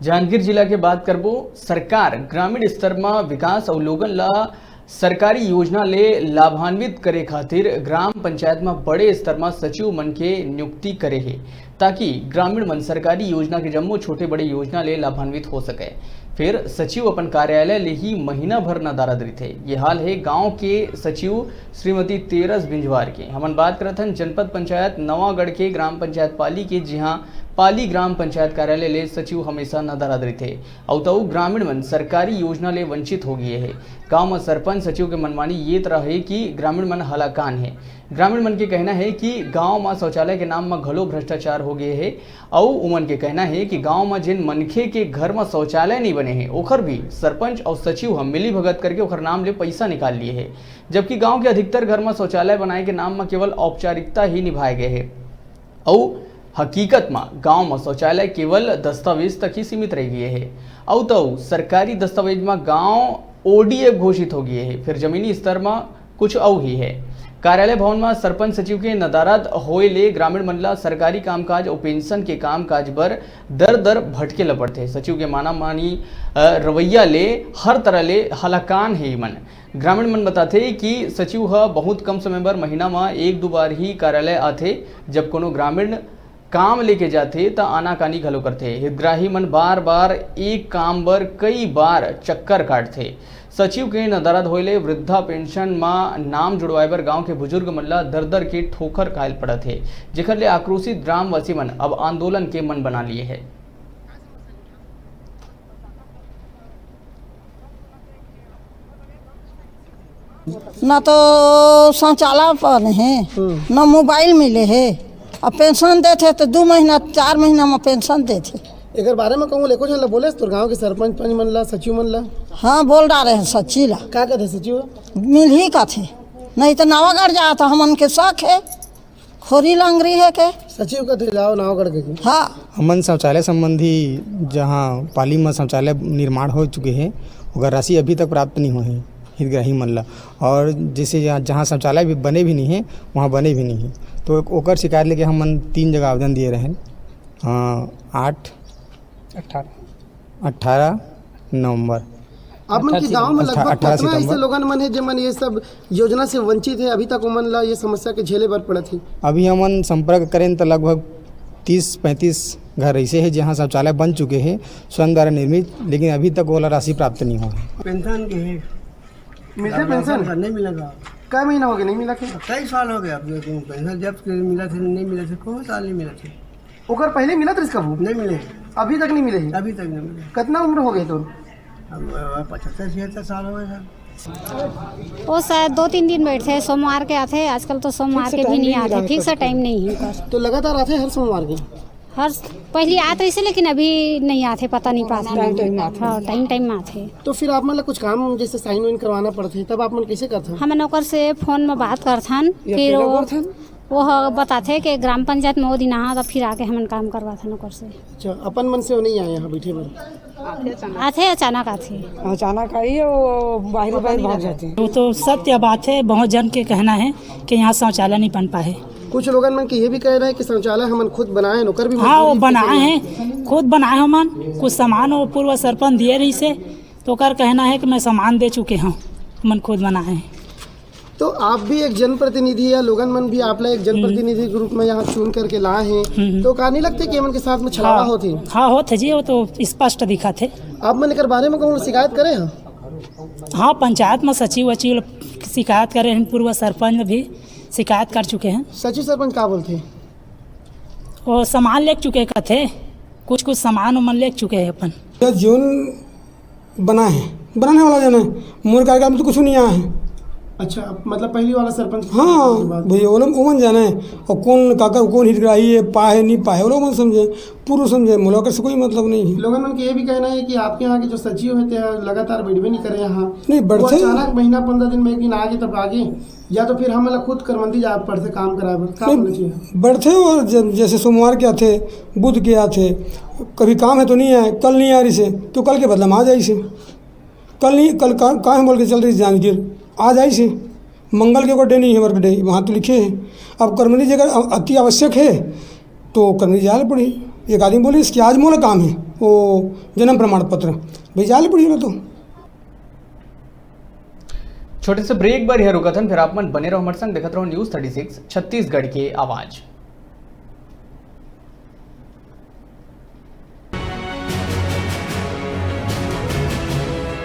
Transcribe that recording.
जांजगीर जिला के बात करबो। सरकार ग्रामीण स्तर में विकास और लोगन ला सरकारी योजना ले लाभान्वित करे खातिर ग्राम पंचायत में बड़े स्तर में सचिव मन के नियुक्ति करे है, ताकि ग्रामीण मन सरकारी योजना के जम्मो छोटे बड़े योजना ले लाभान्वित हो सके। फिर सचिव अपन कार्यालय ले ही महीना भर न दारादरी थे। ये हाल है गांव के सचिव श्रीमती तेरस बिंजवार के। हमन बात करत हन जनपद पंचायत नवागढ़ के ग्राम पंचायत पाली के, जहां पाली ग्राम पंचायत कार्यालय ले सचिव हमेशा न दारादरी थे और तो ग्रामीण मन सरकारी योजना ले वंचित हो गए है। गांव में सरपंच सचिव के मनमानी ये तरह है कि ग्रामीण मन हलाकान है। ग्रामीण मन के कहना है कि गांव में शौचालय के नाम में घलो भ्रष्टाचार हो गए है और उमन के कहना है कि गांव में जिन मनखे के घर में शौचालय नहीं बने हैं ओखर भी सरपंच और सचिव हम मिली भगत करके ओखर नाम ले पैसा निकाल लिए है, जबकि गांव के अधिकतर घर में शौचालय बनाए के नाम में केवल औपचारिकता ही निभाए गए है और हकीकत में गांव में शौचालय केवल दस्तावेज तक ही सीमित रह गए है। और तो सरकारी दस्तावेज में गांव ओडीएफ घोषित हो गए है, फिर जमीनी स्तर में कुछ और ही है। कार्यालय भवन में सरपंच सचिव के नदारद होए ले ग्रामीण मंडला सरकारी कामकाज और पेंशन के कामकाज पर दर दर भटके लपड़ते। सचिव के माना मानी रवैया ले हर तरह ले हलाकान है मन। ग्रामीण मन बताते कि सचिव बहुत कम समय पर महीना में एक दो बार ही कार्यालय आते, जब कोनो ग्रामीण काम लेके जाते तो आनाकानी घलो करते। हितग्राही मन बार बार एक काम पर कई बार चक्कर काटते। सचिव के नदारद होइले वृद्धा पेंशन में नाम जुड़वाए पर गांव के बुजुर्ग मल्ला दर दर के ठोकर खायल पड़त है, जेकर ले आक्रोशित ग्रामवासी मन अब आंदोलन के मन बना लिए है। न तो शौचालय पर है, न मोबाइल मिले है। अब पेंशन देते तो 2 महीना 4 महीना में पेंशन देते। एक बारे में कहूँ लेको चल बोले तो गांव के सरपंच पंच मन ला सचिव मन ला हाँ बोल रहे हैं सच्ची ला क्या कहते सचिव मिल ही का थे, नहीं तो नवागढ़ जाता तो हमन के शौक है खोरी लंगरी है के सचिव का जाओ नवागढ़ के। हाँ हमन शौचालय संबंधी जहाँ पाली में शौचालय निर्माण हो चुके हैं अगर राशि अभी तक प्राप्त नहीं हुई है हितग्राही मन ला, और जैसे जहाँ शौचालय भी बने भी नहीं है वहाँ बने भी नहीं है, तो ओकर शिकायत लेके हमन 3 जगह आवेदन दिए रहे। 18 नवंबर। आप मन के गांव में लगभग कितना ऐसे लोगन मन है जो मन ये सब योजना से वंचित है, अभी तक उमन ला ये समस्या के झेले बर पड़त है? अभी हमन संपर्क करें तो लगभग 30-35 घर ऐसे हैं जहाँ शौचालय बन चुके हैं स्वयं द्वारा निर्मित, लेकिन अभी तक वो राशि प्राप्त नहीं हुआ है। पेंशन के है मिलते पेंशन नहीं मिलेगा। क्या महीना हो गया नहीं मिला? कई साल हो गया पेंशन जब मिला थे नहीं मिला थे, कौन साल नहीं मिला थे। ओकर पहले मिला था इसका नहीं मिले, अभी तक नहीं मिले? अभी तक नहीं मिले। कितना उम्र हो गई तो? 75-76 साल हो गए सर। वो शायद 2-3 दिन बैठे, सोमवार के आते, आजकल तो सोमवार के भी नहीं आते, ठीक से टाइम नहीं है उनका। तो लगातार आते हर सोमवार के? हर पहले आते इसे, लेकिन अभी नहीं आते, पता नहीं पाते। टाइम में आते। तो फिर आप मतलब कुछ काम जैसे साइन वाइन करवाना पड़ता है, तब आप मन कैसे करते हैं? हम नौकर से फोन में बात करथन, फिर वो बताते कि ग्राम पंचायत में वो दिन आ, तब फिर आके हम काम करवाते नौकर से। अच्छा, अपन मन से वो नहीं आए यहाँ बैठे पर? आते अचानक आई वो बाहर भाग जाते हैं। तो सत्य बात है, बहुत जन के कहना है कि यहाँ शौचालय नहीं बन पाए। कुछ लोगन मन के ये भी कह रहे हैं कि शौचालय हम खुद बनाए, नौकर भी हाँ वो बनाए हैं, खुद बनाए हमन, कुछ सामान वो पूर्व सरपंच दिए रही से, तो कर कहना है कि मैं सामान दे चुके हूँ, मन खुद बनाए हैं। तो आप भी एक जनप्रतिनिधि या लोगन मन भी आप एक जनप्रतिनिधि ग्रुप में यहाँ चुन करके लाए हैं, तो कहा नहीं लगते कि मन के साथ में छलावा होती? हाँ होते जी, वो तो स्पष्ट दिखा थे। आप मन के बारे में कहूँ शिकायत करे हैं? हाँ पंचायत में सचिव वचिव शिकायत करे हैं, पूर्व सरपंच भी शिकायत कर चुके हैं। सचिव सरपंच क्या बोलते हैं? वो सामान ले चुके थे, कुछ सामान उमन ले चुके हैं। अपन जीवन बना है, बनाने वाला जन है, मोर कार्यक्रम तो कुछ नहीं आया है। अच्छा, मतलब पहली वाला सरपंच? हाँ भैया वो लोग उमन जाने और कौन काकर कौन हितग्राही है, पाए नहीं पाए वो लोग मन समझे, पूर्व समझे, मुलाकात से कोई मतलब नहीं है। लोगों मन के ये भी कहना है कि आपके यहाँ के जो सचिव होते हैं लगातार बैठवे नहीं करे यहाँ, नहीं बढ़ते, अचानक महीना 15 दिन में एक दिन आगे तब आगे, या तो फिर हम खुद करमंदी जा पड़ते काम कराए बढ़ते। और जैसे सोमवार के आते, बुध के आते, कभी काम है तो नहीं आए, कल नहीं आ रही से तो कल के बदला में आ जाए से, कल नहीं कल काम बोल के चल रही जांजगीर आ जाए से, मंगल के को डे नहीं है वर्क डे वहाँ तो लिखे हैं। अब कर्मचारी अगर अति आवश्यक है तो कर्मचारी जाना पड़ी। एक आदमी बोले इसके आज मोला काम है, वो जन्म प्रमाण पत्र भेजा ले पड़ी तो। छोटे से ब्रेक बार यह रुका था, फिर आप मन बने रहो हमारे संग, देखते रहो न्यूज़ 36 छत्तीसगढ़ के आवाज़।